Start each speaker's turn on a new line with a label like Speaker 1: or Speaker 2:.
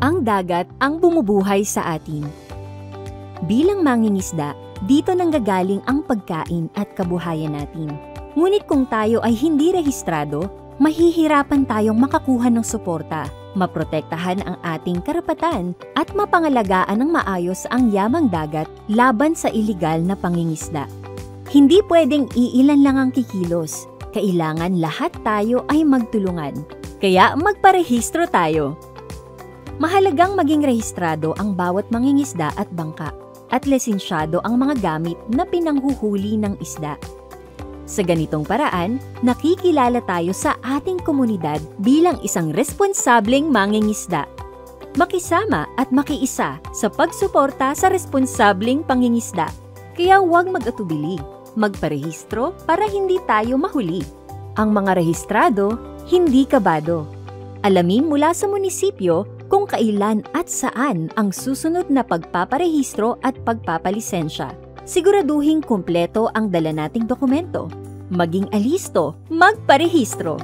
Speaker 1: Ang dagat ang bumubuhay sa atin. Bilang mangingisda, dito nanggagaling ang pagkain at kabuhayan natin. Ngunit kung tayo ay hindi rehistrado, mahihirapan tayong makakuha ng suporta, maprotektahan ang ating karapatan at mapangalagaan ng maayos ang yamang dagat laban sa iligal na pangingisda. Hindi pwedeng iilan lang ang kikilos. Kailangan lahat tayo ay magtulungan. Kaya magparehistro tayo. Mahalagang maging rehistrado ang bawat mangingisda at bangka at lisensyado ang mga gamit na pinanghuhuli ng isda. Sa ganitong paraan, nakikilala tayo sa ating komunidad bilang isang responsableng mangingisda. Makisama at makiisa sa pagsuporta sa responsableng pangingisda. Kaya huwag mag-atubili, magparehistro para hindi tayo mahuli. Ang mga rehistrado, hindi kabado. Alamin mula sa munisipyo kung kailan at saan ang susunod na pagpaparehistro at pagpapalisensya. Siguraduhing kumpleto ang dala nating dokumento. Maging alisto, magparehistro.